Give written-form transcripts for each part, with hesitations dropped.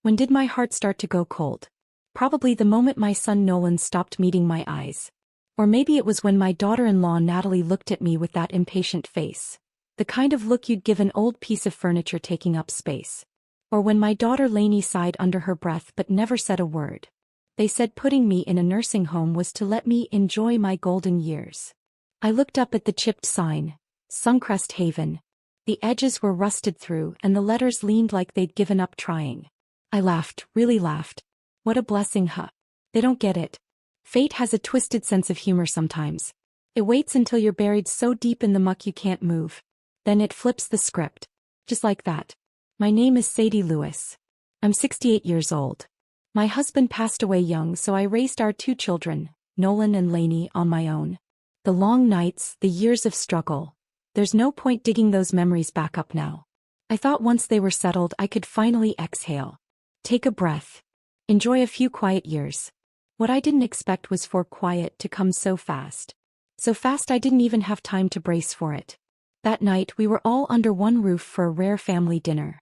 When did my heart start to go cold? Probably the moment my son Nolan stopped meeting my eyes. Or maybe it was when my daughter-in-law Natalie looked at me with that impatient face. The kind of look you'd give an old piece of furniture taking up space. Or when my daughter Lainey sighed under her breath but never said a word. They said putting me in a nursing home was to let me enjoy my golden years. I looked up at the chipped sign, Suncrest Haven. The edges were rusted through and the letters leaned like they'd given up trying. I laughed, really laughed. What a blessing, huh? They don't get it. Fate has a twisted sense of humor sometimes. It waits until you're buried so deep in the muck you can't move. Then it flips the script. Just like that. My name is Sadie Lewis. I'm 68 years old. My husband passed away young, so I raised our 2 children, Nolan and Lainey, on my own. The long nights, the years of struggle. There's no point digging those memories back up now. I thought once they were settled I could finally exhale. Take a breath. Enjoy a few quiet years. What I didn't expect was for quiet to come so fast. So fast I didn't even have time to brace for it. That night we were all under one roof for a rare family dinner.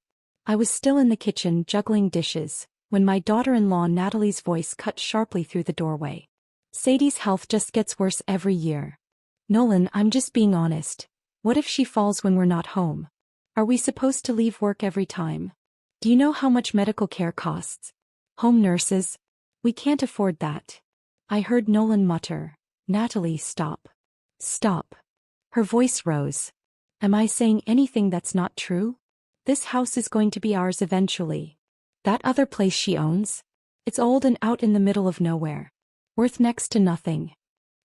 I was still in the kitchen juggling dishes, when my daughter-in-law Natalie's voice cut sharply through the doorway. Sadie's health just gets worse every year. Nolan, I'm just being honest. What if she falls when we're not home? Are we supposed to leave work every time? Do you know how much medical care costs? Home nurses? We can't afford that. I heard Nolan mutter, Natalie, stop. Stop. Her voice rose. Am I saying anything that's not true? This house is going to be ours eventually. That other place she owns? It's old and out in the middle of nowhere. Worth next to nothing.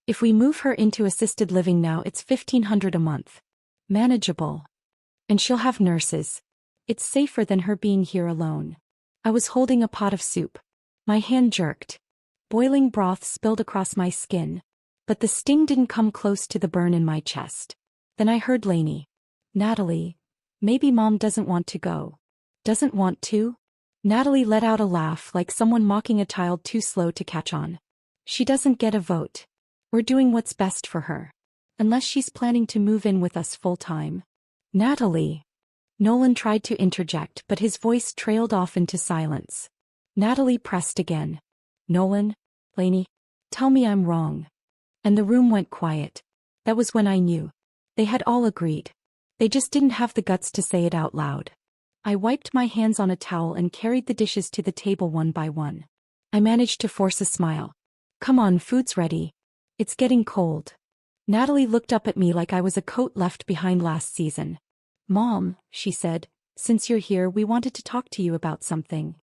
If we move her into assisted living now it's $1,500 a month. Manageable. And she'll have nurses. It's safer than her being here alone. I was holding a pot of soup. My hand jerked. Boiling broth spilled across my skin. But the sting didn't come close to the burn in my chest. Then I heard Lainey. Natalie, maybe Mom doesn't want to go. Doesn't want to? Natalie let out a laugh like someone mocking a child too slow to catch on. She doesn't get a vote. We're doing what's best for her. Unless she's planning to move in with us full-time. Natalie. Nolan tried to interject but his voice trailed off into silence. Natalie pressed again. Nolan, Lainey, tell me I'm wrong. And the room went quiet. That was when I knew. They had all agreed. They just didn't have the guts to say it out loud. I wiped my hands on a towel and carried the dishes to the table one by one. I managed to force a smile. Come on, food's ready. It's getting cold. Natalie looked up at me like I was a coat left behind last season. Mom, she said, since you're here we wanted to talk to you about something.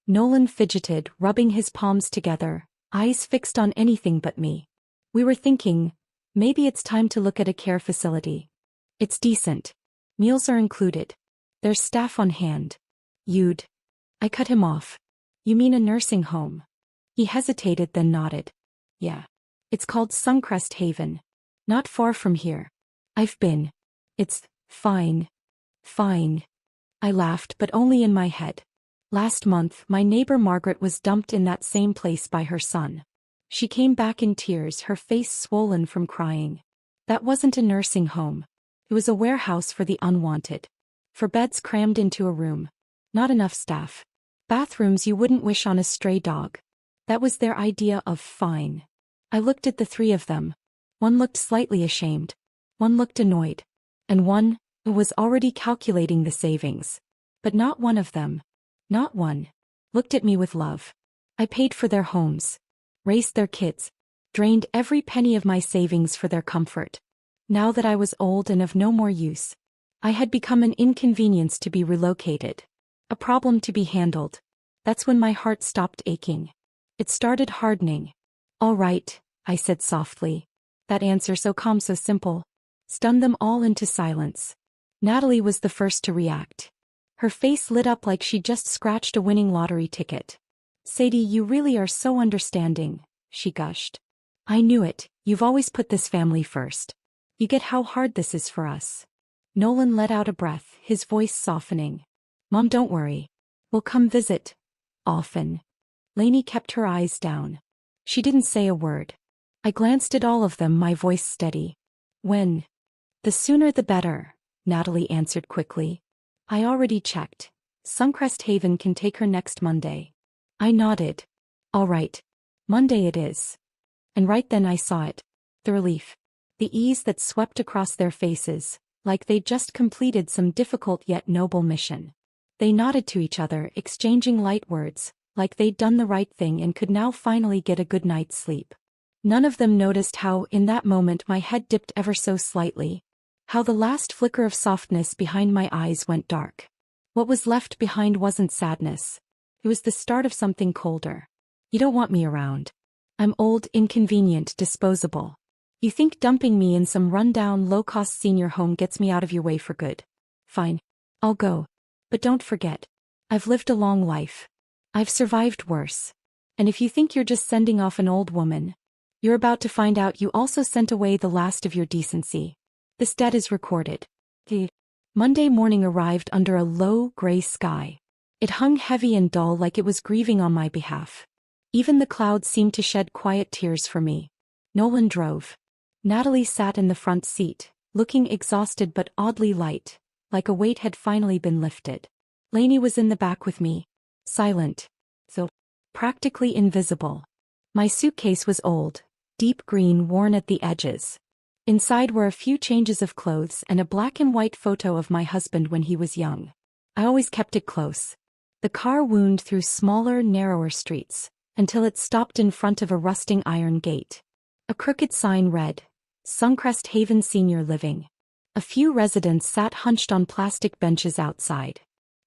Nolan fidgeted, rubbing his palms together, eyes fixed on anything but me. We were thinking, maybe it's time to look at a care facility. It's decent. Meals are included. There's staff on hand. I cut him off. You mean a nursing home? He hesitated then nodded. Yeah. It's called Suncrest Haven. Not far from here. I've been. It's fine. Fine. I laughed but only in my head. Last month my neighbor Margaret was dumped in that same place by her son. She came back in tears, her face swollen from crying. That wasn't a nursing home. It was a warehouse for the unwanted. For beds crammed into a room. Not enough staff. Bathrooms you wouldn't wish on a stray dog. That was their idea of fine. I looked at the 3 of them. One looked slightly ashamed. One looked annoyed. And one was already calculating the savings. But not one of them. Not one. Looked at me with love. I paid for their homes. Raised their kids. Drained every penny of my savings for their comfort. Now that I was old and of no more use. I had become an inconvenience to be relocated. A problem to be handled. That's when my heart stopped aching. It started hardening. All right, I said softly. That answer, so calm, so simple, stunned them all into silence. Natalie was the first to react. Her face lit up like she'd just scratched a winning lottery ticket. Sadie, you really are so understanding, she gushed. I knew it, you've always put this family first. You get how hard this is for us. Nolan let out a breath, his voice softening. Mom, don't worry. We'll come visit. Often. Lainey kept her eyes down. She didn't say a word. I glanced at all of them, my voice steady. When? The sooner the better, Natalie answered quickly. I already checked. Suncrest Haven can take her next Monday. I nodded. All right. Monday it is. And right then I saw it. The relief. The ease that swept across their faces, like they'd just completed some difficult yet noble mission. They nodded to each other, exchanging light words, like they'd done the right thing and could now finally get a good night's sleep. None of them noticed how, in that moment, my head dipped ever so slightly. How the last flicker of softness behind my eyes went dark. What was left behind wasn't sadness. It was the start of something colder. You don't want me around. I'm old, inconvenient, disposable. You think dumping me in some rundown, low-cost senior home gets me out of your way for good? Fine. I'll go. But don't forget. I've lived a long life. I've survived worse. And if you think you're just sending off an old woman, you're about to find out you also sent away the last of your decency. This debt is recorded. The Monday morning arrived under a low, gray sky. It hung heavy and dull like it was grieving on my behalf. Even the clouds seemed to shed quiet tears for me. Nolan drove. Natalie sat in the front seat, looking exhausted but oddly light, like a weight had finally been lifted. Lainey was in the back with me, silent, though practically invisible. My suitcase was old, deep green, worn at the edges. Inside were a few changes of clothes and a black and white photo of my husband when he was young. I always kept it close. The car wound through smaller, narrower streets, until it stopped in front of a rusting iron gate. A crooked sign read, Suncrest Haven Senior Living. A few residents sat hunched on plastic benches outside.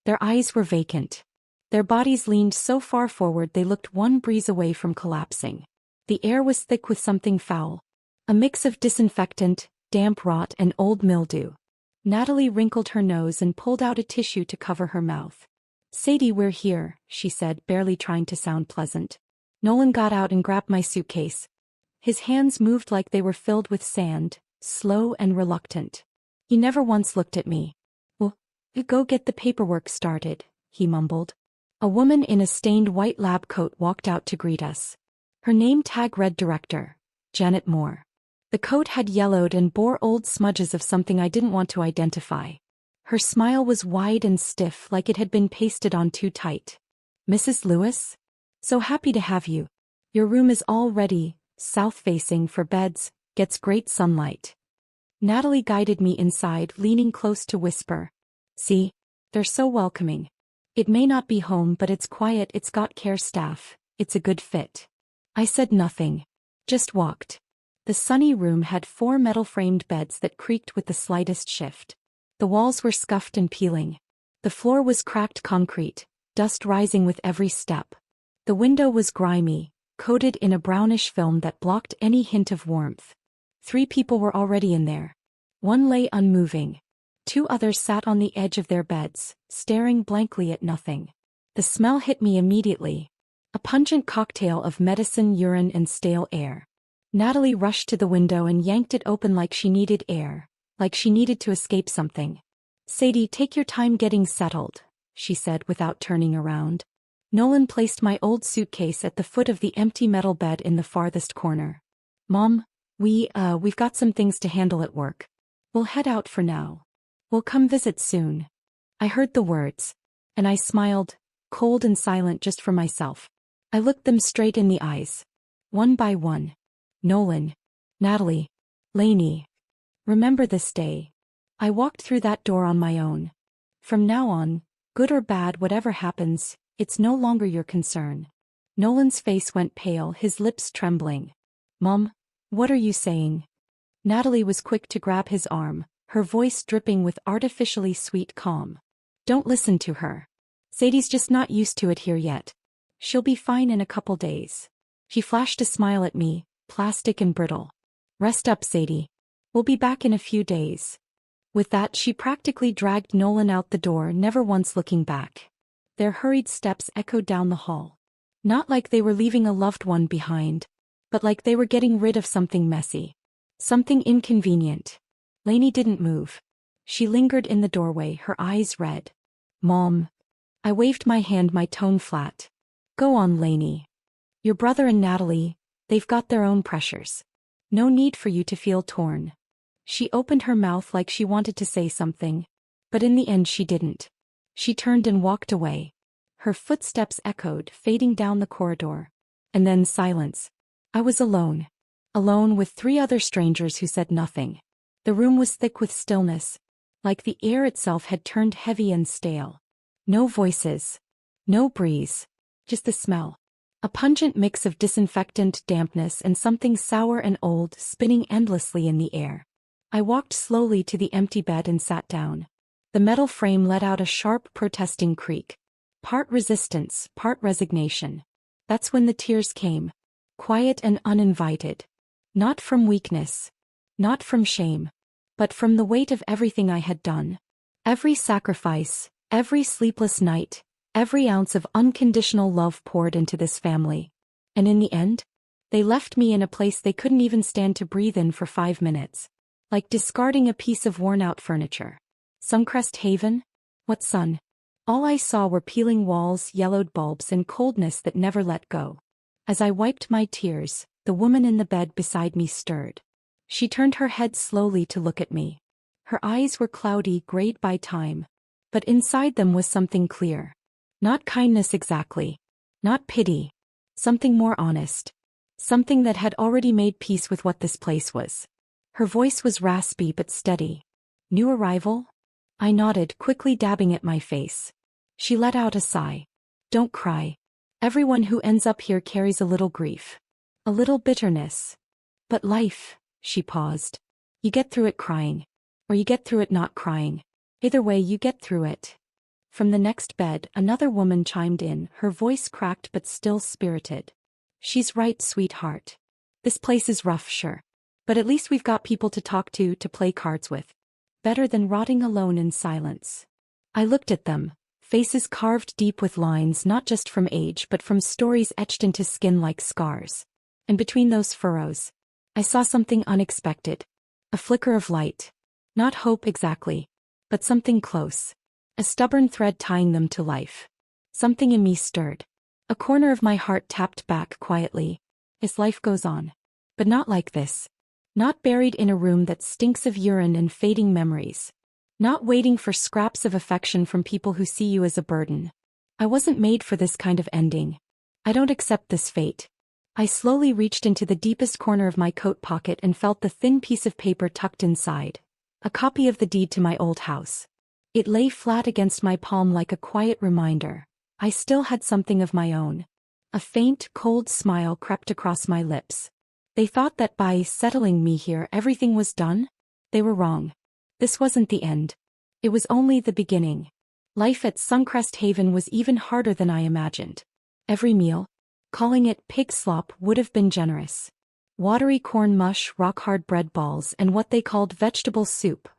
Their eyes were vacant. Their bodies leaned so far forward they looked one breeze away from collapsing. The air was thick with something foul. A mix of disinfectant, damp rot and old mildew. Natalie wrinkled her nose and pulled out a tissue to cover her mouth. Sadie, we're here, she said, barely trying to sound pleasant. Nolan got out and grabbed my suitcase. His hands moved like they were filled with sand, slow and reluctant. He never once looked at me. Well, go get the paperwork started, he mumbled. A woman in a stained white lab coat walked out to greet us. Her name tag read Director, Janet Moore. The coat had yellowed and bore old smudges of something I didn't want to identify. Her smile was wide and stiff like it had been pasted on too tight. Mrs. Lewis? So happy to have you. Your room is all ready, south-facing for beds, gets great sunlight. Natalie guided me inside, leaning close to whisper. See? They're so welcoming. It may not be home but it's quiet, it's got care staff, it's a good fit. I said nothing. Just walked. The sunny room had 4 metal-framed beds that creaked with the slightest shift. The walls were scuffed and peeling. The floor was cracked concrete, dust rising with every step. The window was grimy, coated in a brownish film that blocked any hint of warmth. 3 people were already in there. One lay unmoving. 2 others sat on the edge of their beds, staring blankly at nothing. The smell hit me immediately. A pungent cocktail of medicine, urine and stale air. Natalie rushed to the window and yanked it open like she needed air, like she needed to escape something. Sadie, take your time getting settled, she said without turning around. Nolan placed my old suitcase at the foot of the empty metal bed in the farthest corner. Mom, we've got some things to handle at work. We'll head out for now. We'll come visit soon. I heard the words. And I smiled, cold and silent just for myself. I looked them straight in the eyes. One by one. Nolan. Natalie. Lainey. Remember this day. I walked through that door on my own. From now on, good or bad, whatever happens, it's no longer your concern. Nolan's face went pale, his lips trembling. Mom, what are you saying? Natalie was quick to grab his arm, her voice dripping with artificially sweet calm. Don't listen to her. Sadie's just not used to it here yet. She'll be fine in a couple days. She flashed a smile at me, plastic and brittle. Rest up, Sadie. We'll be back in a few days. With that, she practically dragged Nolan out the door, never once looking back. Their hurried steps echoed down the hall. Not like they were leaving a loved one behind, but like they were getting rid of something messy. Something inconvenient. Lainey didn't move. She lingered in the doorway, her eyes red. Mom. I waved my hand, my tone flat. Go on, Lainey. Your brother and Natalie, they've got their own pressures. No need for you to feel torn. She opened her mouth like she wanted to say something, but in the end she didn't. She turned and walked away. Her footsteps echoed, fading down the corridor. And then silence. I was alone. Alone with 3 other strangers who said nothing. The room was thick with stillness, like the air itself had turned heavy and stale. No voices. No breeze. Just the smell. A pungent mix of disinfectant, dampness, and something sour and old spinning endlessly in the air. I walked slowly to the empty bed and sat down. The metal frame let out a sharp, protesting creak. Part resistance, part resignation. That's when the tears came. Quiet and uninvited. Not from weakness. Not from shame. But from the weight of everything I had done. Every sacrifice, every sleepless night, every ounce of unconditional love poured into this family. And in the end, they left me in a place they couldn't even stand to breathe in for 5 minutes. Like discarding a piece of worn-out furniture. Suncrest Haven? What sun? All I saw were peeling walls, yellowed bulbs, and coldness that never let go. As I wiped my tears, the woman in the bed beside me stirred. She turned her head slowly to look at me. Her eyes were cloudy, grayed by time. But inside them was something clear. Not kindness exactly. Not pity. Something more honest. Something that had already made peace with what this place was. Her voice was raspy but steady. New arrival? I nodded, quickly dabbing at my face. She let out a sigh. Don't cry. Everyone who ends up here carries a little grief. A little bitterness. But life, she paused. You get through it crying. Or you get through it not crying. Either way, you get through it. From the next bed, another woman chimed in, her voice cracked but still spirited. She's right, sweetheart. This place is rough, sure. But at least we've got people to talk to play cards with. Better than rotting alone in silence. I looked at them, faces carved deep with lines not just from age but from stories etched into skin like scars. And between those furrows, I saw something unexpected. A flicker of light. Not hope exactly, but something close. A stubborn thread tying them to life. Something in me stirred. A corner of my heart tapped back quietly. As life goes on. But not like this. Not buried in a room that stinks of urine and fading memories. Not waiting for scraps of affection from people who see you as a burden. I wasn't made for this kind of ending. I don't accept this fate. I slowly reached into the deepest corner of my coat pocket and felt the thin piece of paper tucked inside. A copy of the deed to my old house. It lay flat against my palm like a quiet reminder. I still had something of my own. A faint, cold smile crept across my lips. They thought that by settling me here everything was done? They were wrong. This wasn't the end. It was only the beginning. Life at Suncrest Haven was even harder than I imagined. Every meal, calling it pig slop, would have been generous. Watery corn mush, rock-hard bread balls, and what they called vegetable soup.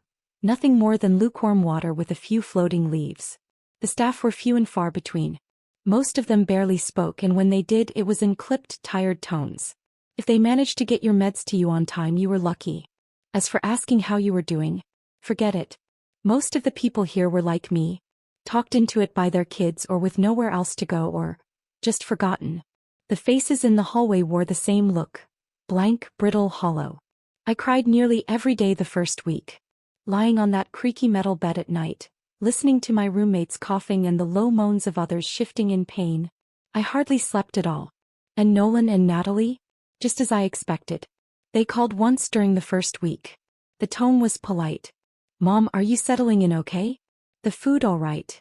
Nothing more than lukewarm water with a few floating leaves. The staff were few and far between. Most of them barely spoke, and when they did, it was in clipped, tired tones. If they managed to get your meds to you on time, you were lucky. As for asking how you were doing, forget it. Most of the people here were like me, talked into it by their kids or with nowhere else to go or just forgotten. The faces in the hallway wore the same look. Blank, brittle, hollow. I cried nearly every day the first week. Lying on that creaky metal bed at night, listening to my roommates coughing and the low moans of others shifting in pain. I hardly slept at all. And Nolan and Natalie? Just as I expected. They called once during the first week. The tone was polite. Mom, are you settling in okay? The food all right?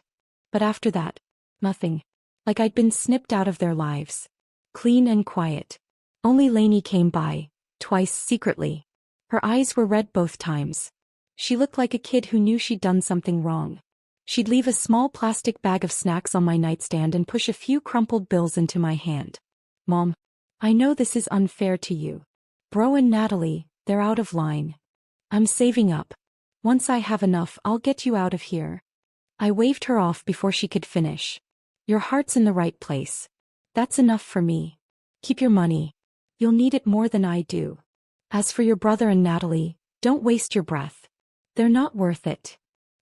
But after that, nothing. Like I'd been snipped out of their lives. Clean and quiet. Only Lainey came by, twice secretly. Her eyes were red both times. She looked like a kid who knew she'd done something wrong. She'd leave a small plastic bag of snacks on my nightstand and push a few crumpled bills into my hand. Mom, I know this is unfair to you. Bro and Natalie, they're out of line. I'm saving up. Once I have enough, I'll get you out of here. I waved her off before she could finish. Your heart's in the right place. That's enough for me. Keep your money. You'll need it more than I do. As for your brother and Natalie, don't waste your breath. They're not worth it.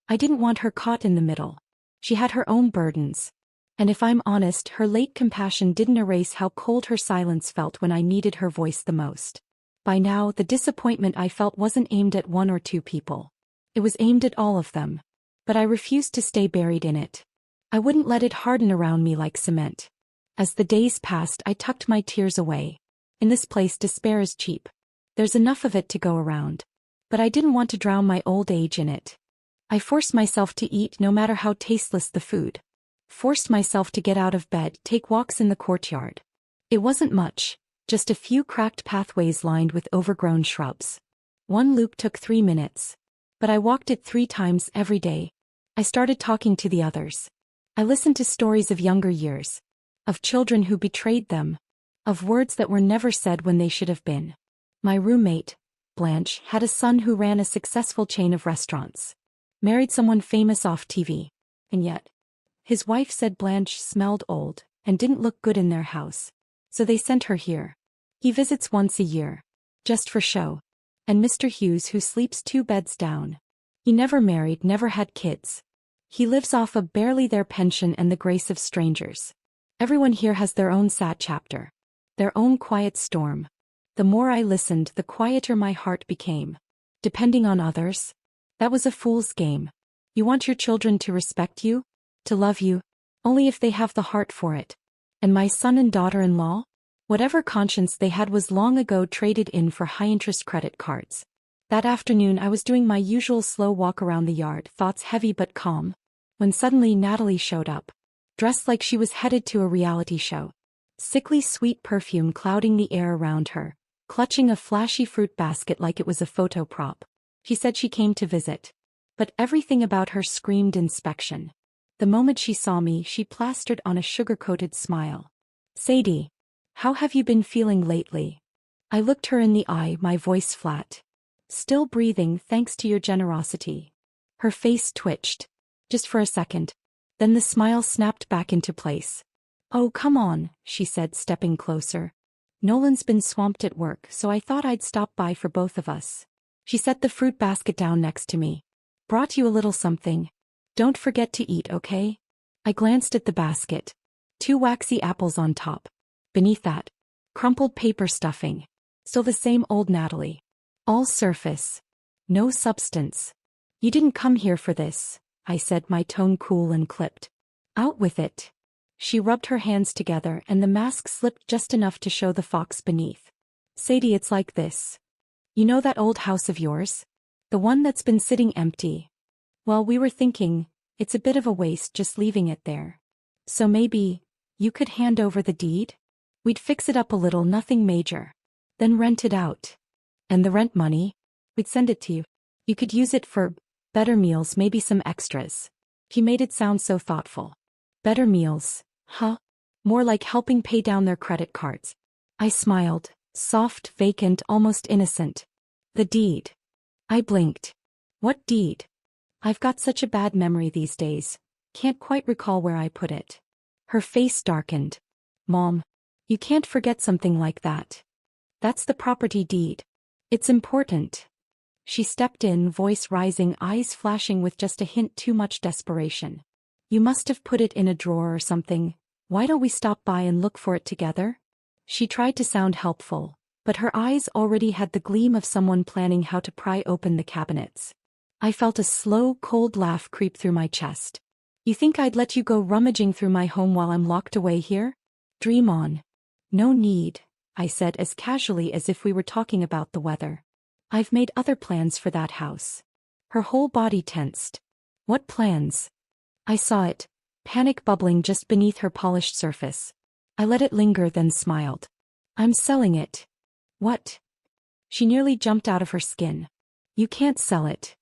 I didn't want her caught in the middle. She had her own burdens. And if I'm honest, her late compassion didn't erase how cold her silence felt when I needed her voice the most. By now, the disappointment I felt wasn't aimed at one or two people. It was aimed at all of them. but I refused to stay buried in it. I wouldn't let it harden around me like cement. As the days passed, I tucked my tears away. In this place, despair is cheap. There's enough of it to go around. But I didn't want to drown my old age in it. I forced myself to eat no matter how tasteless the food. Forced myself to get out of bed, take walks in the courtyard. It wasn't much, just a few cracked pathways lined with overgrown shrubs. One loop took 3 minutes. But I walked it 3 times every day. I started talking to the others. I listened to stories of younger years. Of children who betrayed them. Of words that were never said when they should have been. My roommate, Blanche, had a son who ran a successful chain of restaurants. Married someone famous off TV. And yet, his wife said Blanche smelled old and didn't look good in their house. So they sent her here. He visits once a year. Just for show. And Mr. Hughes, who sleeps 2 beds down. He never married, never had kids. He lives off a barely their pension and the grace of strangers. Everyone here has their own sad chapter. Their own quiet storm. The more I listened, the quieter my heart became. Depending on others? That was a fool's game. You want your children to respect you? To love you? Only if they have the heart for it. And my son and daughter-in-law? Whatever conscience they had was long ago traded in for high-interest credit cards. That afternoon I was doing my usual slow walk around the yard, thoughts heavy but calm, when suddenly Natalie showed up. Dressed like she was headed to a reality show. Sickly sweet perfume clouding the air around her, clutching a flashy fruit basket like it was a photo prop. She said she came to visit. But everything about her screamed inspection. The moment she saw me, she plastered on a sugar-coated smile. "Sadie, how have you been feeling lately?" I looked her in the eye, my voice flat. "Still breathing, thanks to your generosity." Her face twitched. Just for a second. Then the smile snapped back into place. "Oh, come on," she said, stepping closer. "Nolan's been swamped at work, so I thought I'd stop by for both of us." She set the fruit basket down next to me. "Brought you a little something. Don't forget to eat, okay?" I glanced at the basket. 2 waxy apples on top. Beneath that, crumpled paper stuffing. Still the same old Natalie. All surface. No substance. "You didn't come here for this," I said, my tone cool and clipped. "Out with it." She rubbed her hands together and the mask slipped just enough to show the fox beneath. "Sadie, it's like this. You know that old house of yours? The one that's been sitting empty? Well, we were thinking, it's a bit of a waste just leaving it there. So maybe, you could hand over the deed? We'd fix it up a little, nothing major. Then rent it out. And the rent money? We'd send it to you. You could use it for better meals, maybe some extras." He made it sound so thoughtful. Better meals, huh? More like helping pay down their credit cards. I smiled, soft, vacant, almost innocent. "The deed." I blinked. "What deed?" I've got such a bad memory these days. Can't quite recall where I put it. Her face darkened. "Mom, you can't forget something like that. That's the property deed. It's important." She stepped in, voice rising, eyes flashing with just a hint too much desperation. "You must have put it in a drawer or something. Why don't we stop by and look for it together?" She tried to sound helpful, but her eyes already had the gleam of someone planning how to pry open the cabinets. I felt a slow, cold laugh creep through my chest. "You think I'd let you go rummaging through my home while I'm locked away here? Dream on." "No need," I said as casually as if we were talking about the weather. "I've made other plans for that house." Her whole body tensed. "What plans?" I saw it, panic bubbling just beneath her polished surface. I let it linger, then smiled. "I'm selling it." "What?" She nearly jumped out of her skin. "You can't sell it."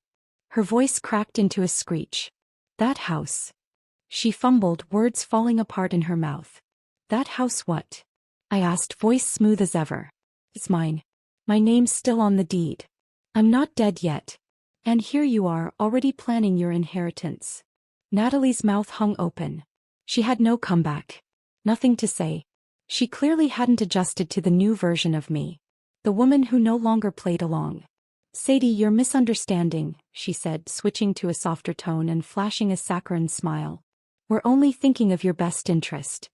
Her voice cracked into a screech. "That house." She fumbled, words falling apart in her mouth. "That house what?" I asked, voice smooth as ever. "It's mine. My name's still on the deed. I'm not dead yet. And here you are, already planning your inheritance." Natalie's mouth hung open. She had no comeback. Nothing to say. She clearly hadn't adjusted to the new version of me. The woman who no longer played along. "Sadie, you're misunderstanding," she said, switching to a softer tone and flashing a saccharine smile. "We're only thinking of your best interest.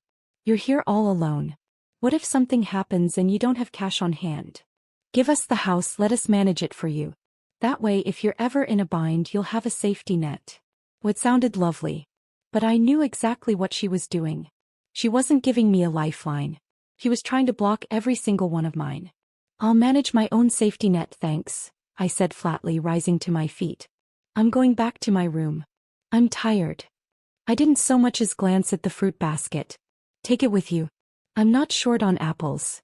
You're here all alone. What if something happens and you don't have cash on hand? Give us the house, let us manage it for you. That way, if you're ever in a bind, you'll have a safety net." It sounded lovely. But I knew exactly what she was doing. She wasn't giving me a lifeline. She was trying to block every single one of mine. I'll manage my own safety net, thanks, I said flatly, rising to my feet. I'm going back to my room. I'm tired. I didn't so much as glance at the fruit basket. Take it with you. I'm not short on apples.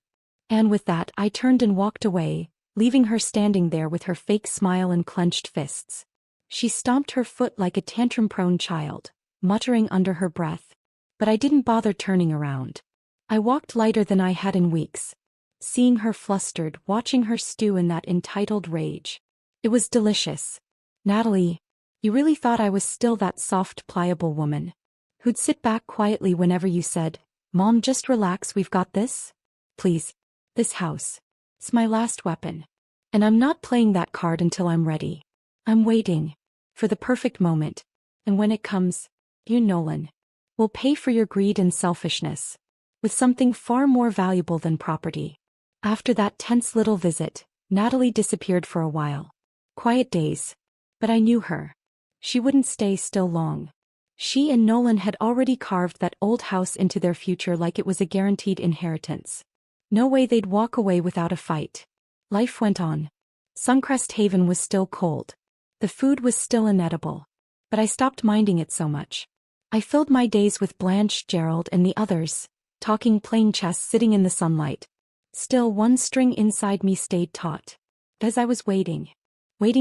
And with that, I turned and walked away, leaving her standing there with her fake smile and clenched fists. She stomped her foot like a tantrum-prone child, muttering under her breath. But I didn't bother turning around. I walked lighter than I had in weeks. Seeing her flustered, watching her stew in that entitled rage. It was delicious. Natalie, you really thought I was still that soft, pliable woman who'd sit back quietly whenever you said, "Mom, just relax, we've got this"? Please. This house. It's my last weapon. And I'm not playing that card until I'm ready. I'm waiting. For the perfect moment. And when it comes, you, Nolan, will pay for your greed and selfishness. With something far more valuable than property. After that tense little visit, Natalie disappeared for a while. Quiet days. But I knew her. She wouldn't stay still long. She and Nolan had already carved that old house into their future like it was a guaranteed inheritance. No way they'd walk away without a fight. Life went on. Suncrest Haven was still cold. The food was still inedible. But I stopped minding it so much. I filled my days with Blanche, Gerald, and the others, talking playing chess sitting in the sunlight. Still one string inside me stayed taut. As I was waiting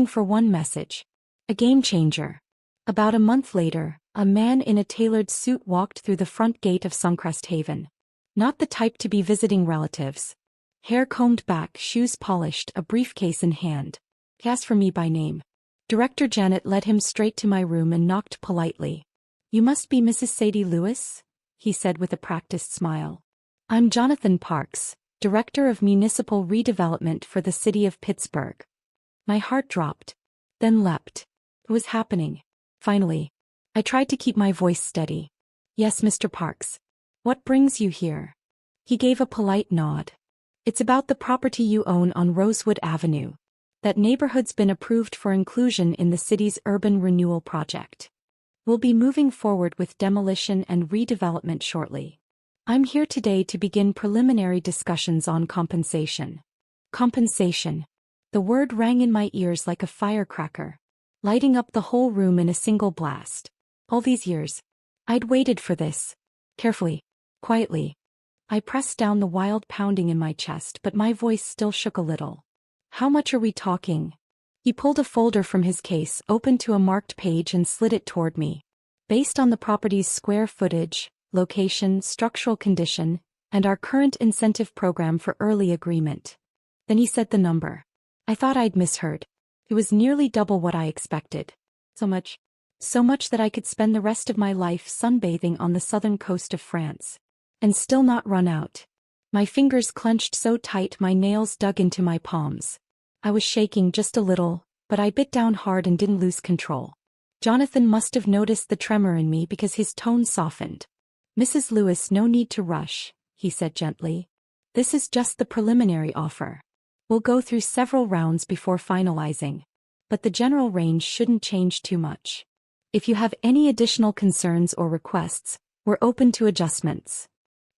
for one message. A game changer. About a month later, a man in a tailored suit walked through the front gate of Suncrest Haven. Not the type to be visiting relatives. Hair combed back, shoes polished, a briefcase in hand. He asked for me by name. Director Janet led him straight to my room and knocked politely. "You must be Mrs. Sadie Lewis?" he said with a practiced smile. "I'm Jonathan Parks, Director of Municipal Redevelopment for the City of Pittsburgh." My heart dropped. Then leapt. It was happening. Finally. I tried to keep my voice steady. "Yes, Mr. Parks. What brings you here?" He gave a polite nod. "It's about the property you own on Rosewood Avenue. That neighborhood's been approved for inclusion in the city's urban renewal project. We'll be moving forward with demolition and redevelopment shortly. I'm here today to begin preliminary discussions on compensation." Compensation. The word rang in my ears like a firecracker, lighting up the whole room in a single blast. All these years, I'd waited for this. Carefully, quietly. I pressed down the wild pounding in my chest, but my voice still shook a little. "How much are we talking?" He pulled a folder from his case, opened to a marked page and slid it toward me. "Based on the property's square footage, location, structural condition, and our current incentive program for early agreement." Then he said the number. I thought I'd misheard. It was nearly double what I expected. So much that I could spend the rest of my life sunbathing on the southern coast of France. And still not run out. My fingers clenched so tight my nails dug into my palms. I was shaking just a little, but I bit down hard and didn't lose control. Jonathan must have noticed the tremor in me because his tone softened. "Mrs. Lewis, no need to rush," he said gently. "This is just the preliminary offer. We'll go through several rounds before finalizing. But the general range shouldn't change too much. If you have any additional concerns or requests, we're open to adjustments."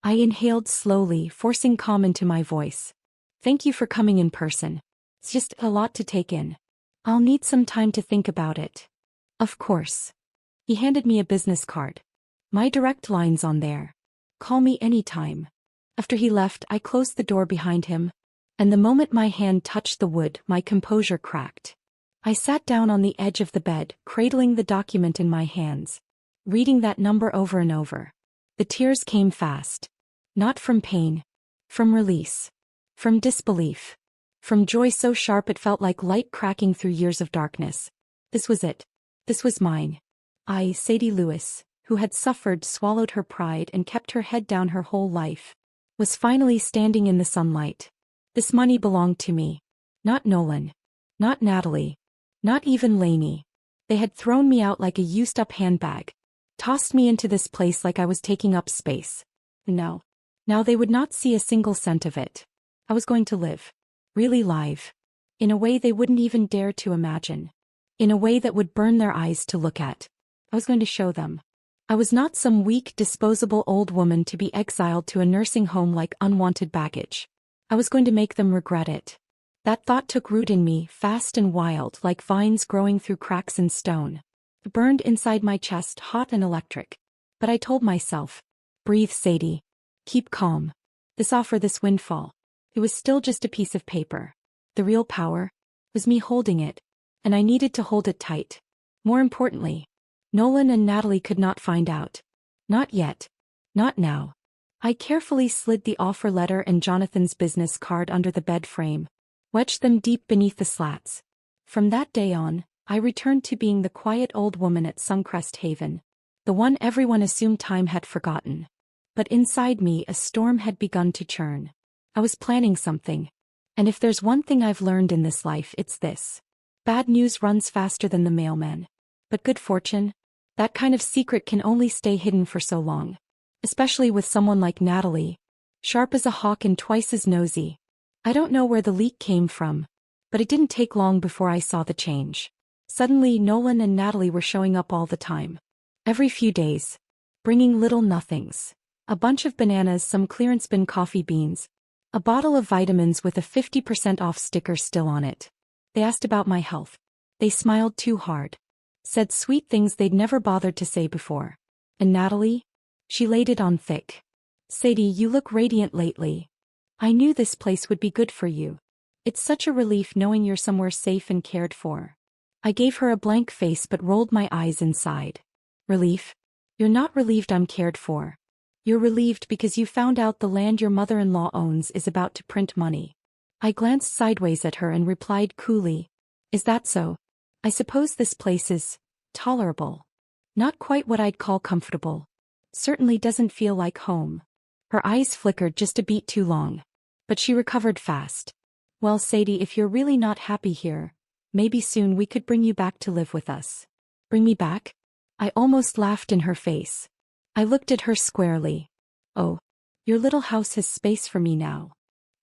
I inhaled slowly, forcing calm into my voice. "Thank you for coming in person. It's just a lot to take in. I'll need some time to think about it." "Of course." He handed me a business card. "My direct line's on there. Call me anytime." After he left, I closed the door behind him, and the moment my hand touched the wood, my composure cracked. I sat down on the edge of the bed, cradling the document in my hands, reading that number over and over. The tears came fast. Not from pain. From release. From disbelief. From joy so sharp it felt like light cracking through years of darkness. This was it. This was mine. I, Sadie Lewis, who had suffered, swallowed her pride, and kept her head down her whole life, was finally standing in the sunlight. This money belonged to me. Not Nolan. Not Natalie. Not even Lainey. They had thrown me out like a used-up handbag. Tossed me into this place like I was taking up space. No. Now they would not see a single cent of it. I was going to live. Really live. In a way they wouldn't even dare to imagine. In a way that would burn their eyes to look at. I was going to show them. I was not some weak, disposable old woman to be exiled to a nursing home like unwanted baggage. I was going to make them regret it. That thought took root in me, fast and wild, like vines growing through cracks in stone. It burned inside my chest, hot and electric. But I told myself, breathe, Sadie. Keep calm. This offer, this windfall. It was still just a piece of paper. The real power was me holding it, and I needed to hold it tight. More importantly, Nolan and Natalie could not find out. Not yet. Not now. I carefully slid the offer letter and Jonathan's business card under the bed frame, wedged them deep beneath the slats. From that day on, I returned to being the quiet old woman at Suncrest Haven, the one everyone assumed time had forgotten. But inside me a storm had begun to churn. I was planning something. And if there's one thing I've learned in this life, it's this. Bad news runs faster than the mailman. But good fortune? That kind of secret can only stay hidden for so long. Especially with someone like Natalie. Sharp as a hawk and twice as nosy. I don't know where the leak came from, but it didn't take long before I saw the change. Suddenly Nolan and Natalie were showing up all the time. Every few days. Bringing little nothings. A bunch of bananas, some clearance bin coffee beans. A bottle of vitamins with a 50% off sticker still on it. They asked about my health. They smiled too hard. Said sweet things they'd never bothered to say before. And Natalie? She laid it on thick. Sadie, you look radiant lately. I knew this place would be good for you. It's such a relief knowing you're somewhere safe and cared for. I gave her a blank face but rolled my eyes inside. Relief? You're not relieved I'm cared for. You're relieved because you found out the land your mother-in-law owns is about to print money. I glanced sideways at her and replied coolly. Is that so? I suppose this place is tolerable. Not quite what I'd call comfortable. Certainly doesn't feel like home. Her eyes flickered just a beat too long. But she recovered fast. Well, Sadie, if you're really not happy here, maybe soon we could bring you back to live with us. Bring me back? I almost laughed in her face. I looked at her squarely. Oh, your little house has space for me now.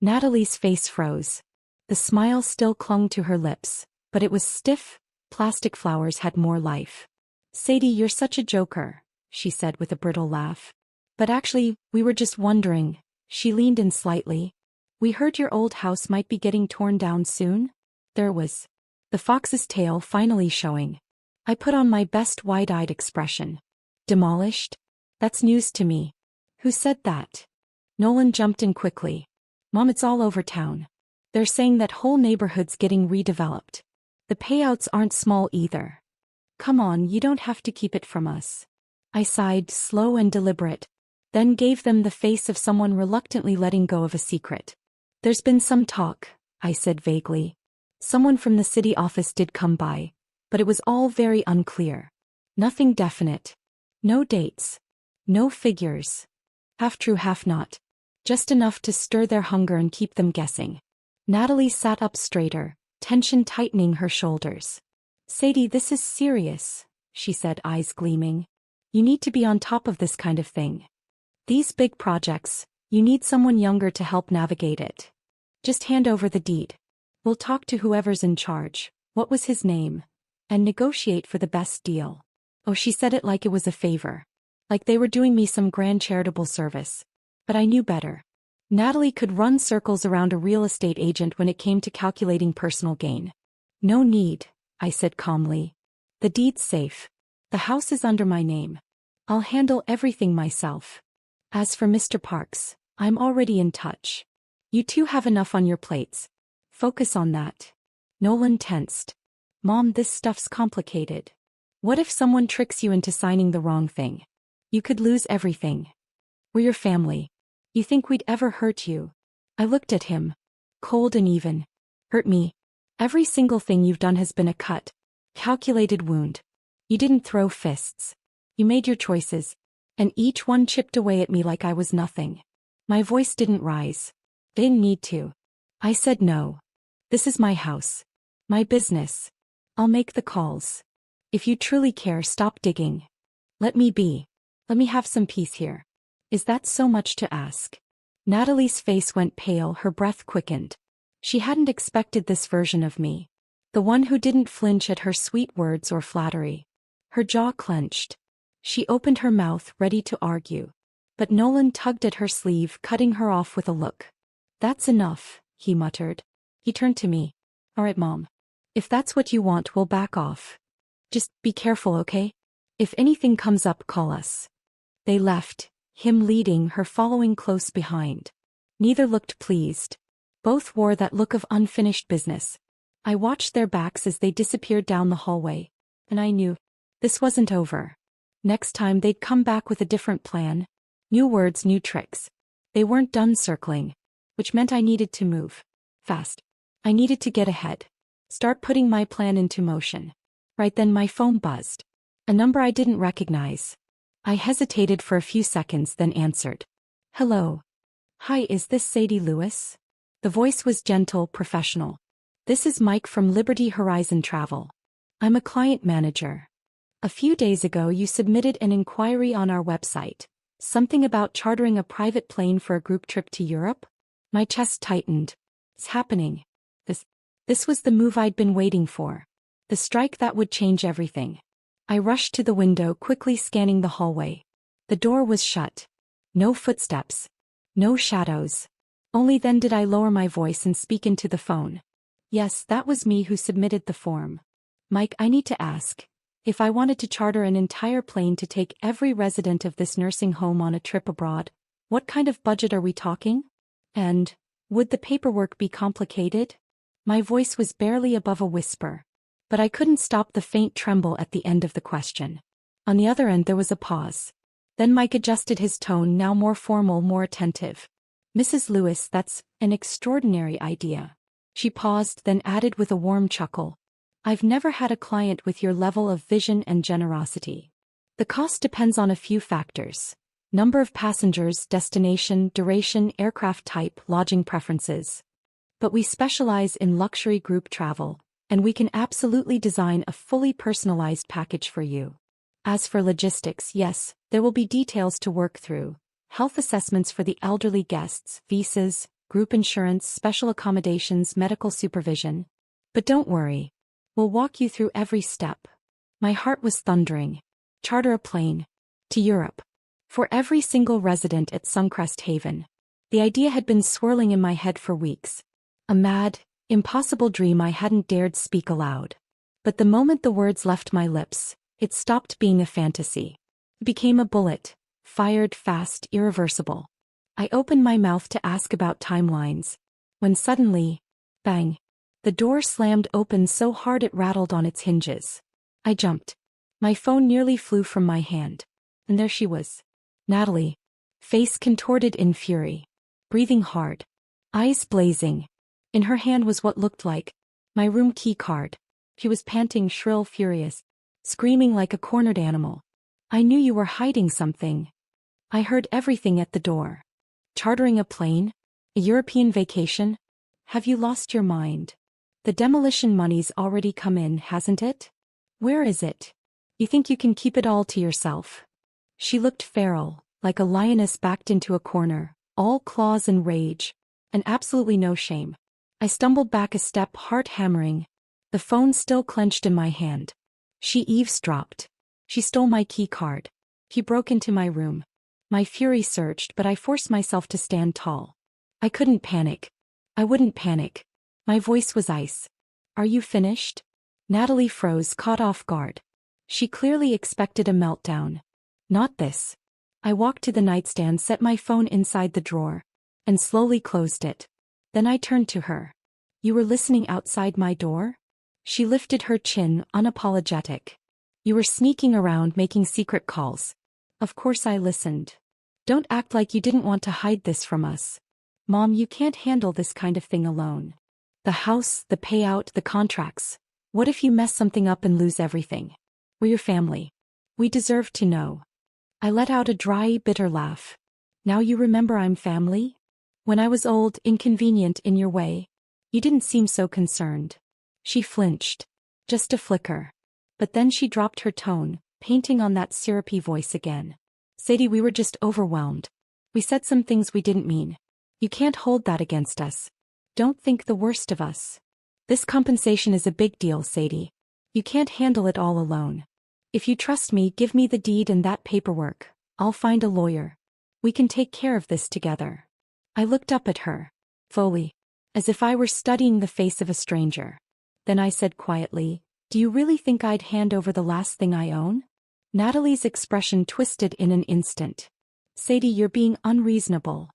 Natalie's face froze. The smile still clung to her lips, but it was stiff. Plastic flowers had more life. Sadie, you're such a joker, she said with a brittle laugh. But actually, we were just wondering. She leaned in slightly. We heard your old house might be getting torn down soon. There was the fox's tail finally showing. I put on my best wide-eyed expression. Demolished? That's news to me. Who said that? Nolan jumped in quickly. Mom, it's all over town. They're saying that whole neighborhood's getting redeveloped. The payouts aren't small either. Come on, you don't have to keep it from us. I sighed, slow and deliberate, then gave them the face of someone reluctantly letting go of a secret. There's been some talk, I said vaguely. Someone from the city office did come by, but it was all very unclear. Nothing definite. No dates. No figures. Half true, half not. Just enough to stir their hunger and keep them guessing. Natalie sat up straighter, tension tightening her shoulders. Sadie, this is serious, she said, eyes gleaming. You need to be on top of this kind of thing. These big projects, you need someone younger to help navigate it. Just hand over the deed. We'll talk to whoever's in charge, what was his name, and negotiate for the best deal. Oh, she said it like it was a favor. Like they were doing me some grand charitable service. But I knew better. Natalie could run circles around a real estate agent when it came to calculating personal gain. No need, I said calmly. The deed's safe. The house is under my name. I'll handle everything myself. As for Mr. Parks, I'm already in touch. You two have enough on your plates. Focus on that. Nolan tensed. Mom, this stuff's complicated. What if someone tricks you into signing the wrong thing? You could lose everything. We're your family. You think we'd ever hurt you? I looked at him. Cold and even. Hurt me. Every single thing you've done has been a cut. Calculated wound. You didn't throw fists. You made your choices. And each one chipped away at me like I was nothing. My voice didn't rise. Didn't need to. I said no. This is my house. My business. I'll make the calls. If you truly care, stop digging. Let me be. Let me have some peace here. Is that so much to ask? Natalie's face went pale, her breath quickened. She hadn't expected this version of me. The one who didn't flinch at her sweet words or flattery. Her jaw clenched. She opened her mouth, ready to argue. But Nolan tugged at her sleeve, cutting her off with a look. "That's enough," he muttered. He turned to me. "All right, Mom. If that's what you want, we'll back off. Just be careful, okay? If anything comes up, call us." They left, him leading, her following close behind. Neither looked pleased. Both wore that look of unfinished business. I watched their backs as they disappeared down the hallway, and I knew this wasn't over. Next time they'd come back with a different plan. New words, new tricks. They weren't done circling, which meant I needed to move. Fast. I needed to get ahead. Start putting my plan into motion. Right then my phone buzzed. A number I didn't recognize. I hesitated for a few seconds, then answered. "Hello. Hi, is this Sadie Lewis?" The voice was gentle, professional. "This is Mike from Liberty Horizon Travel. I'm a client manager. A few days ago you submitted an inquiry on our website. Something about chartering a private plane for a group trip to Europe?" My chest tightened. It's happening. This was the move I'd been waiting for. The strike that would change everything. I rushed to the window, quickly scanning the hallway. The door was shut. No footsteps. No shadows. Only then did I lower my voice and speak into the phone. "Yes, that was me who submitted the form. Mike, I need to ask. If I wanted to charter an entire plane to take every resident of this nursing home on a trip abroad, what kind of budget are we talking? And would the paperwork be complicated?" My voice was barely above a whisper. But I couldn't stop the faint tremble at the end of the question. On the other end there was a pause. Then Mike adjusted his tone, now more formal, more attentive. "Mrs. Lewis, that's an extraordinary idea." She paused, then added with a warm chuckle. "I've never had a client with your level of vision and generosity. The cost depends on a few factors. Number of passengers, destination, duration, aircraft type, lodging preferences. But we specialize in luxury group travel, and we can absolutely design a fully personalized package for you. As for logistics, yes, there will be details to work through. Health assessments for the elderly guests, visas, group insurance, special accommodations, medical supervision. But don't worry. We'll walk you through every step." My heart was thundering. Charter a plane. To Europe. For every single resident at Suncrest Haven. The idea had been swirling in my head for weeks. A mad, impossible dream I hadn't dared speak aloud. But the moment the words left my lips, it stopped being a fantasy. It became a bullet, fired fast, irreversible. I opened my mouth to ask about timelines, when suddenly, bang, the door slammed open so hard it rattled on its hinges. I jumped. My phone nearly flew from my hand. And there she was. Natalie. Face contorted in fury. Breathing hard. Eyes blazing. In her hand was what looked like my room key card. She was panting, shrill, furious, screaming like a cornered animal. "I knew you were hiding something. I heard everything at the door. Chartering a plane? A European vacation? Have you lost your mind? The demolition money's already come in, hasn't it? Where is it? You think you can keep it all to yourself?" She looked feral, like a lioness backed into a corner, all claws and rage, and absolutely no shame. I stumbled back a step, heart hammering, the phone still clenched in my hand. She eavesdropped. She stole my key card. She broke into my room. My fury surged, but I forced myself to stand tall. I couldn't panic. I wouldn't panic. My voice was ice. "Are you finished?" Natalie froze, caught off guard. She clearly expected a meltdown. Not this. I walked to the nightstand, set my phone inside the drawer, and slowly closed it. Then I turned to her. "You were listening outside my door?" She lifted her chin, unapologetic. "You were sneaking around, making secret calls." "Of course I listened. Don't act like you didn't want to hide this from us. Mom, you can't handle this kind of thing alone. The house, the payout, the contracts. What if you mess something up and lose everything? We're your family. We deserve to know." I let out a dry, bitter laugh. "Now you remember I'm family? When I was old, inconvenient in your way, you didn't seem so concerned." She flinched. Just a flicker. But then she dropped her tone, painting on that syrupy voice again. "Sadie, we were just overwhelmed. We said some things we didn't mean. You can't hold that against us. Don't think the worst of us. This compensation is a big deal, Sadie. You can't handle it all alone. If you trust me, give me the deed and that paperwork. I'll find a lawyer. We can take care of this together. I looked up at her, fully, as if I were studying the face of a stranger. Then I said quietly, "Do you really think I'd hand over the last thing I own?" Natalie's expression twisted in an instant. "Sadie, you're being unreasonable."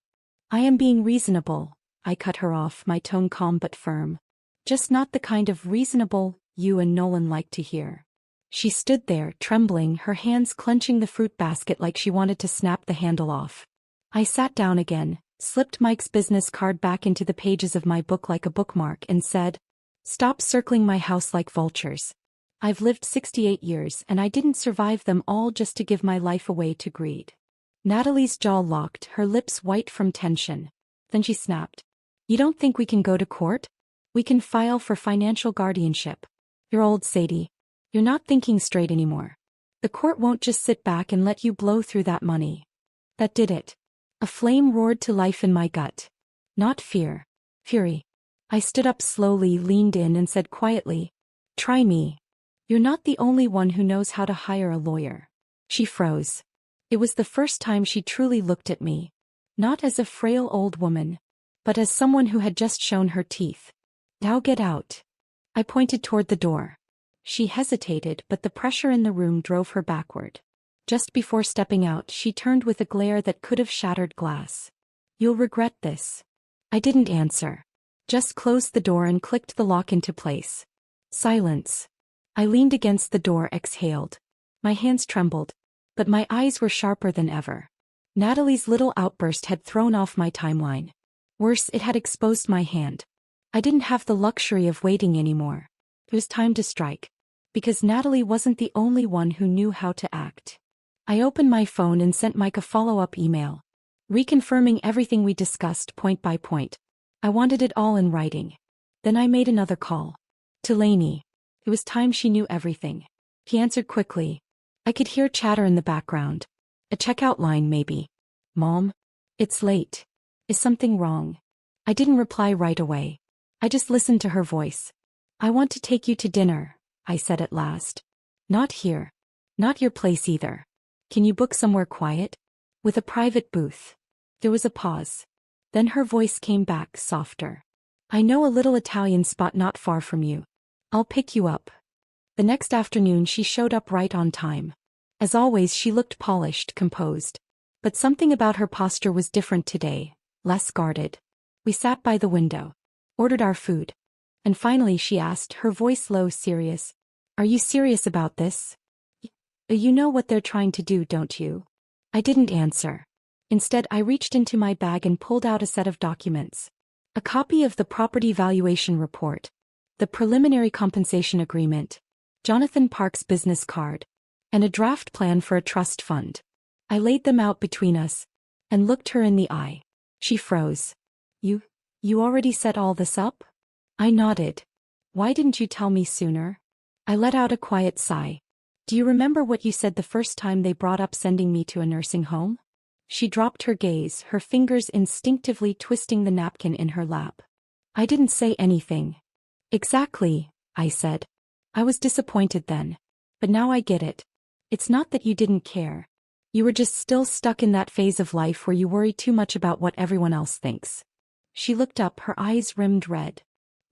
"I am being reasonable," I cut her off, my tone calm but firm. "Just not the kind of reasonable you and Nolan like to hear." She stood there, trembling, her hands clenching the fruit basket like she wanted to snap the handle off. I sat down again, slipped Mike's business card back into the pages of my book like a bookmark and said, "Stop circling my house like vultures. I've lived 68 years and I didn't survive them all just to give my life away to greed." Natalie's jaw locked, her lips white from tension. Then she snapped. "You don't think we can go to court? We can file for financial guardianship." "You're old, Sadie. You're not thinking straight anymore. The court won't just sit back and let you blow through that money." That did it. A flame roared to life in my gut. Not fear. Fury. I stood up slowly, leaned in and said quietly, "Try me. You're not the only one who knows how to hire a lawyer." She froze. It was the first time she truly looked at me. Not as a frail old woman, but as someone who had just shown her teeth. "Now get out." I pointed toward the door. She hesitated, but the pressure in the room drove her backward. Just before stepping out, she turned with a glare that could have shattered glass. "You'll regret this." I didn't answer. Just closed the door and clicked the lock into place. Silence. I leaned against the door, exhaled. My hands trembled, but my eyes were sharper than ever. Natalie's little outburst had thrown off my timeline. Worse, it had exposed my hand. I didn't have the luxury of waiting anymore. It was time to strike. Because Natalie wasn't the only one who knew how to act. I opened my phone and sent Mike a follow-up email, reconfirming everything we discussed point by point. I wanted it all in writing. Then I made another call. To Lainey. It was time she knew everything. He answered quickly. I could hear chatter in the background. A checkout line, maybe. "Mom? It's late. Is something wrong?" I didn't reply right away. I just listened to her voice. "I want to take you to dinner," I said at last. "Not here. Not your place either. Can you book somewhere quiet? With a private booth?" There was a pause. Then her voice came back, softer. "I know a little Italian spot not far from you. I'll pick you up." The next afternoon she showed up right on time. As always, she looked polished, composed. But something about her posture was different today, less guarded. We sat by the window, ordered our food. And finally she asked, her voice low, serious, "Are you serious about this? You know what they're trying to do, don't you?" I didn't answer. Instead, I reached into my bag and pulled out a set of documents. A copy of the property valuation report, the preliminary compensation agreement, Jonathan Park's business card, and a draft plan for a trust fund. I laid them out between us and looked her in the eye. She froze. You already set all this up?" I nodded. "Why didn't you tell me sooner?" I let out a quiet sigh. "Do you remember what you said the first time they brought up sending me to a nursing home?" She dropped her gaze, her fingers instinctively twisting the napkin in her lap. I didn't say anything. "Exactly," I said. "I was disappointed then. But now I get it. It's not that you didn't care. You were just still stuck in that phase of life where you worry too much about what everyone else thinks." She looked up, her eyes rimmed red.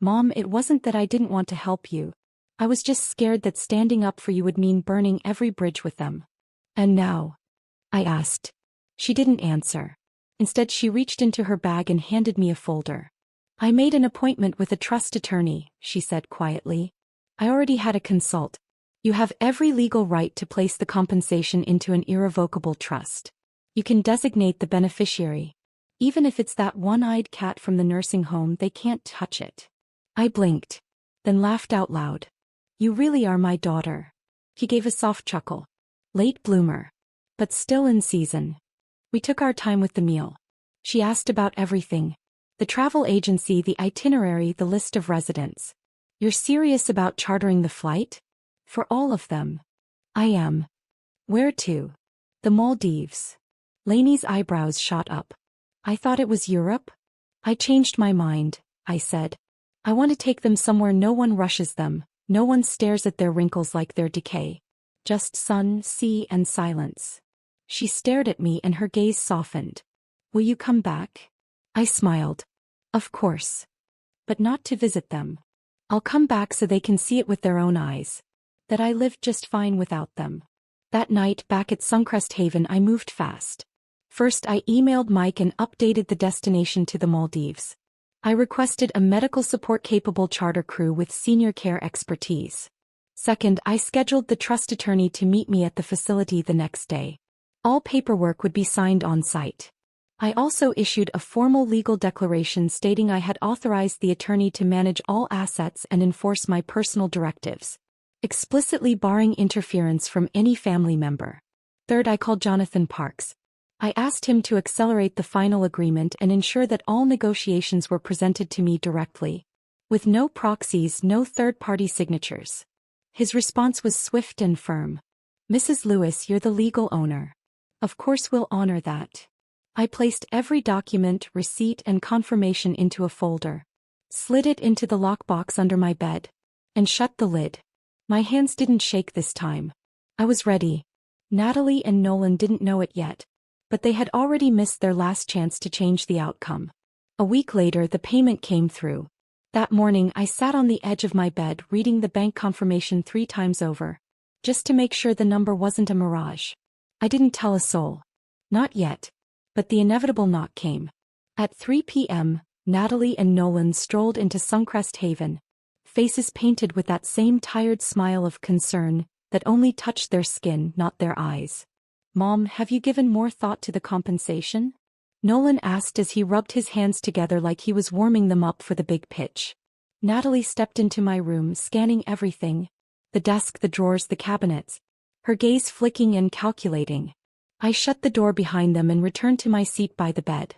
"Mom, it wasn't that I didn't want to help you. I was just scared that standing up for you would mean burning every bridge with them." "And now?" I asked. She didn't answer. Instead, she reached into her bag and handed me a folder. "I made an appointment with a trust attorney," she said quietly. "I already had a consult. You have every legal right to place the compensation into an irrevocable trust. You can designate the beneficiary. Even if it's that one-eyed cat from the nursing home, they can't touch it." I blinked, then laughed out loud. "You really are my daughter." He gave a soft chuckle. "Late bloomer, but still in season." We took our time with the meal. She asked about everything. The travel agency, the itinerary, the list of residents. "You're serious about chartering the flight?" "For all of them." "I am." "Where to?" "The Maldives." Lainey's eyebrows shot up. "I thought it was Europe?" "I changed my mind," I said. "I want to take them somewhere no one rushes them, no one stares at their wrinkles like their decay." Just sun, sea, and silence. She stared at me and her gaze softened. Will you come back? I smiled. Of course. But not to visit them. I'll come back so they can see it with their own eyes. That I lived just fine without them. That night back at Suncrest Haven I moved fast. First I emailed Mike and updated the destination to the Maldives. I requested a medical support-capable charter crew with senior care expertise. Second, I scheduled the trust attorney to meet me at the facility the next day. All paperwork would be signed on site. I also issued a formal legal declaration stating I had authorized the attorney to manage all assets and enforce my personal directives, explicitly barring interference from any family member. Third, I called Jonathan Parks. I asked him to accelerate the final agreement and ensure that all negotiations were presented to me directly, with no proxies, no third-party signatures. His response was swift and firm. Mrs. Lewis, you're the legal owner. Of course we'll honor that. I placed every document, receipt, and confirmation into a folder, slid it into the lockbox under my bed, and shut the lid. My hands didn't shake this time. I was ready. Natalie and Nolan didn't know it yet, but they had already missed their last chance to change the outcome. A week later, the payment came through. That morning, I sat on the edge of my bed reading the bank confirmation 3 times over, just to make sure the number wasn't a mirage. I didn't tell a soul. Not yet. But the inevitable knock came. At 3 p.m., Natalie and Nolan strolled into Suncrest Haven, faces painted with that same tired smile of concern that only touched their skin, not their eyes. Mom, have you given more thought to the compensation? Nolan asked as he rubbed his hands together like he was warming them up for the big pitch. Natalie stepped into my room, scanning everything. The desk, the drawers, the cabinets. Her gaze flicking and calculating. I shut the door behind them and returned to my seat by the bed.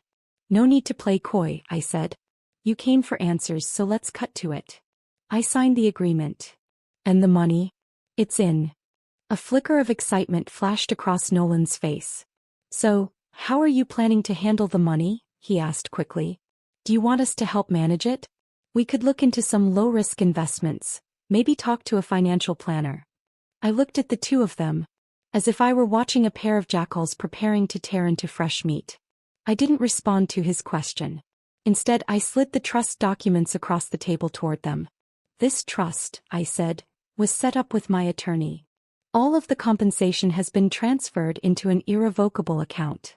No need to play coy, I said. You came for answers, so let's cut to it. I signed the agreement. And the money? It's in. A flicker of excitement flashed across Nolan's face. So, how are you planning to handle the money? He asked quickly. Do you want us to help manage it? We could look into some low-risk investments, maybe talk to a financial planner. I looked at the two of them, as if I were watching a pair of jackals preparing to tear into fresh meat. I didn't respond to his question. Instead, I slid the trust documents across the table toward them. This trust, I said, was set up with my attorney. All of the compensation has been transferred into an irrevocable account.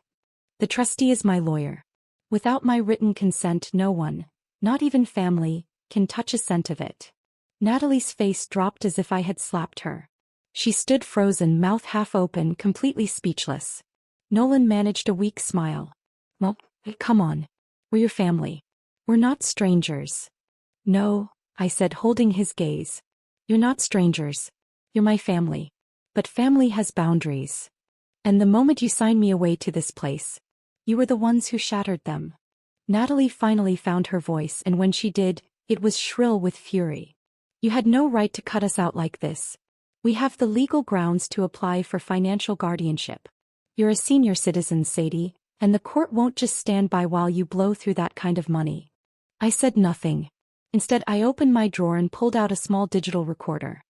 The trustee is my lawyer. Without my written consent, no one, not even family, can touch a cent of it. Natalie's face dropped as if I had slapped her. She stood frozen, mouth half open, completely speechless. Nolan managed a weak smile. Well, come on. We're your family. We're not strangers. No, I said, holding his gaze. You're not strangers. You're my family. But family has boundaries. And the moment you signed me away to this place, you were the ones who shattered them. Natalie finally found her voice, and when she did, it was shrill with fury. You had no right to cut us out like this. We have the legal grounds to apply for financial guardianship. You're a senior citizen, Sadie, and the court won't just stand by while you blow through that kind of money. I said nothing. Instead, I opened my drawer and pulled out a small digital recorder.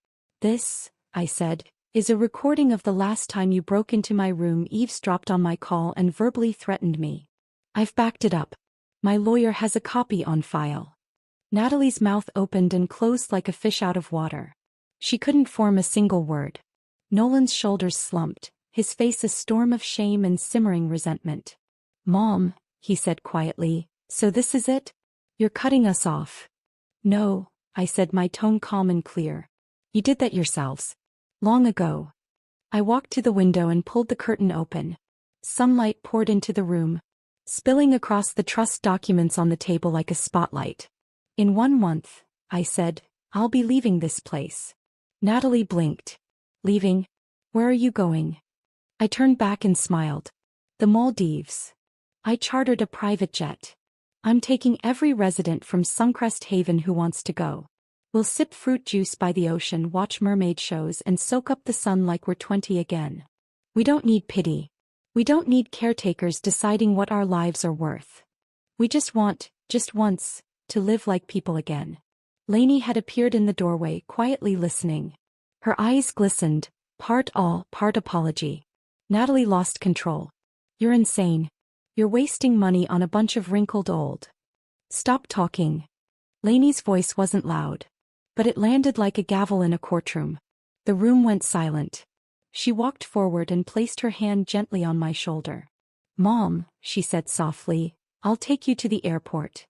This, I said, is a recording of the last time you broke into my room, eavesdropped on my call, and verbally threatened me. I've backed it up. My lawyer has a copy on file. Natalie's mouth opened and closed like a fish out of water. She couldn't form a single word. Nolan's shoulders slumped, his face a storm of shame and simmering resentment. Mom, he said quietly, so this is it? You're cutting us off. No, I said, my tone calm and clear. You did that yourselves. Long ago. I walked to the window and pulled the curtain open. Sunlight poured into the room, spilling across the trust documents on the table like a spotlight. In 1 month, I said, I'll be leaving this place. Natalie blinked. Leaving? Where are you going? I turned back and smiled. The Maldives. I chartered a private jet. I'm taking every resident from Suncrest Haven who wants to go. We'll sip fruit juice by the ocean, watch mermaid shows, and soak up the sun like we're 20 again. We don't need pity. We don't need caretakers deciding what our lives are worth. We just want, just once, to live like people again. Lainey had appeared in the doorway, quietly listening. Her eyes glistened, Part awe, part apology. Natalie lost control. You're insane. You're wasting money on a bunch of wrinkled old. Stop talking. Lainey's voice wasn't loud, but it landed like a gavel in a courtroom. The room went silent. She walked forward and placed her hand gently on my shoulder. Mom, she said softly, I'll take you to the airport.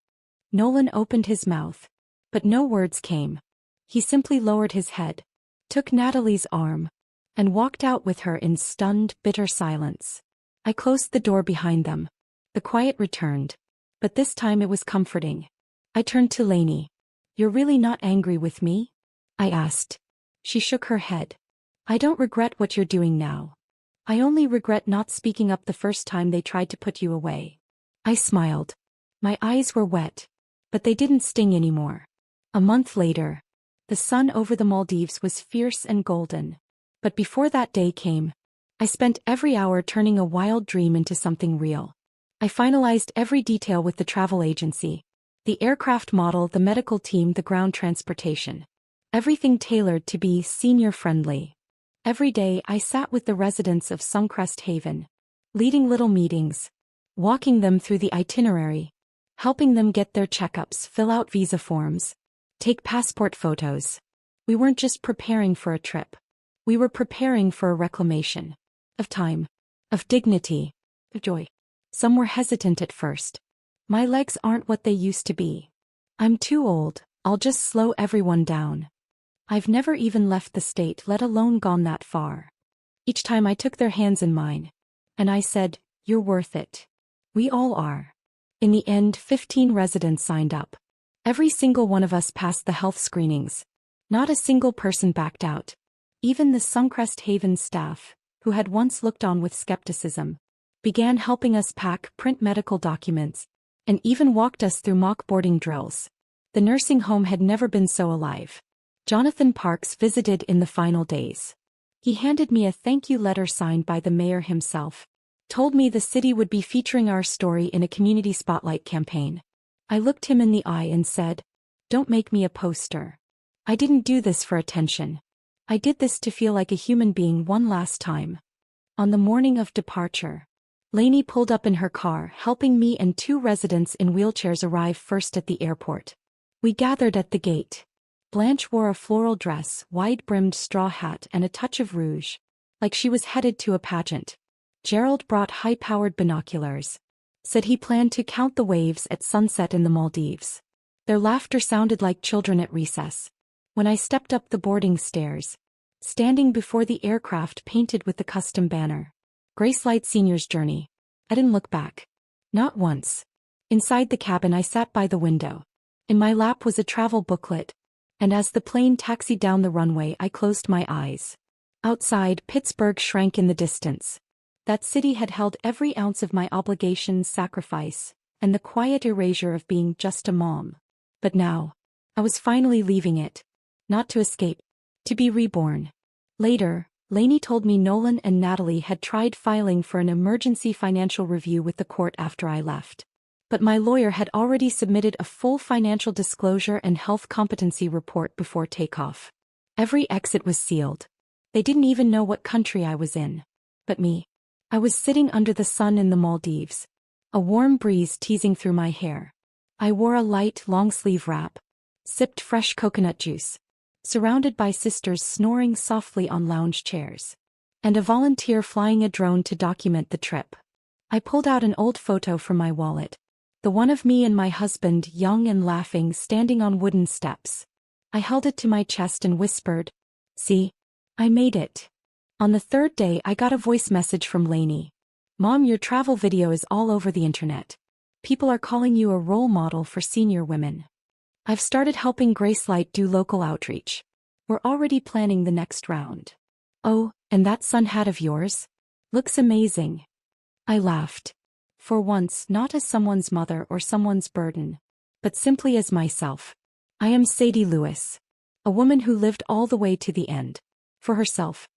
Nolan opened his mouth, but no words came. He simply lowered his head, took Natalie's arm, and walked out with her in stunned, bitter silence. I closed the door behind them. The quiet returned, but this time it was comforting. I turned to Lainey. You're really not angry with me? I asked. She shook her head. I don't regret what you're doing now. I only regret not speaking up the first time they tried to put you away. I smiled. My eyes were wet, but they didn't sting anymore. A month later, the sun over the Maldives was fierce and golden. But before that day came, I spent every hour turning a wild dream into something real. I finalized every detail with the travel agency. The aircraft model, the medical team, the ground transportation. Everything tailored to be senior-friendly. Every day I sat with the residents of Suncrest Haven, leading little meetings, walking them through the itinerary, helping them get their checkups, fill out visa forms, take passport photos. We weren't just preparing for a trip. We were preparing for a reclamation. Of time. Of dignity. Of joy. Some were hesitant at first. My legs aren't what they used to be. I'm too old, I'll just slow everyone down. I've never even left the state, let alone gone that far. Each time I took their hands in mine. And I said, you're worth it. We all are. In the end, 15 residents signed up. Every single one of us passed the health screenings. Not a single person backed out. Even the Suncrest Haven staff, who had once looked on with skepticism, began helping us pack, print medical documents, and even walked us through mock boarding drills. The nursing home had never been so alive. Jonathan Parks visited in the final days. He handed me a thank you letter signed by the mayor himself, told me the city would be featuring our story in a community spotlight campaign. I looked him in the eye and said, don't make me a poster. I didn't do this for attention. I did this to feel like a human being one last time. On the morning of departure, Lainey pulled up in her car, helping me and 2 residents in wheelchairs arrive first at the airport. We gathered at the gate. Blanche wore a floral dress, wide-brimmed straw hat and a touch of rouge, like she was headed to a pageant. Gerald brought high-powered binoculars. Said he planned to count the waves at sunset in the Maldives. Their laughter sounded like children at recess. When I stepped up the boarding stairs, standing before the aircraft painted with the custom banner, Gracelight Senior's Journey, I didn't look back. Not once. Inside the cabin I sat by the window. In my lap was a travel booklet, and as the plane taxied down the runway I closed my eyes. Outside, Pittsburgh shrank in the distance. That city had held every ounce of my obligations, sacrifice, and the quiet erasure of being just a mom. But now, I was finally leaving it. Not to escape. To be reborn. Later, Lainey told me Nolan and Natalie had tried filing for an emergency financial review with the court after I left. But my lawyer had already submitted a full financial disclosure and health competency report before takeoff. Every exit was sealed. They didn't even know what country I was in. But me. I was sitting under the sun in the Maldives. A warm breeze teasing through my hair. I wore a light, long-sleeve wrap. Sipped fresh coconut juice. Surrounded by sisters snoring softly on lounge chairs. And a volunteer flying a drone to document the trip. I pulled out an old photo from my wallet. The one of me and my husband, young and laughing, standing on wooden steps. I held it to my chest and whispered, "See? I made it." On the 3rd day I got a voice message from Lainey. "Mom, your travel video is all over the internet. People are calling you a role model for senior women. I've started helping Gracelight do local outreach. We're already planning the next round. Oh, and that sun hat of yours? Looks amazing." I laughed. For once, not as someone's mother or someone's burden, but simply as myself. I am Sadie Lewis. A woman who lived all the way to the end. For herself.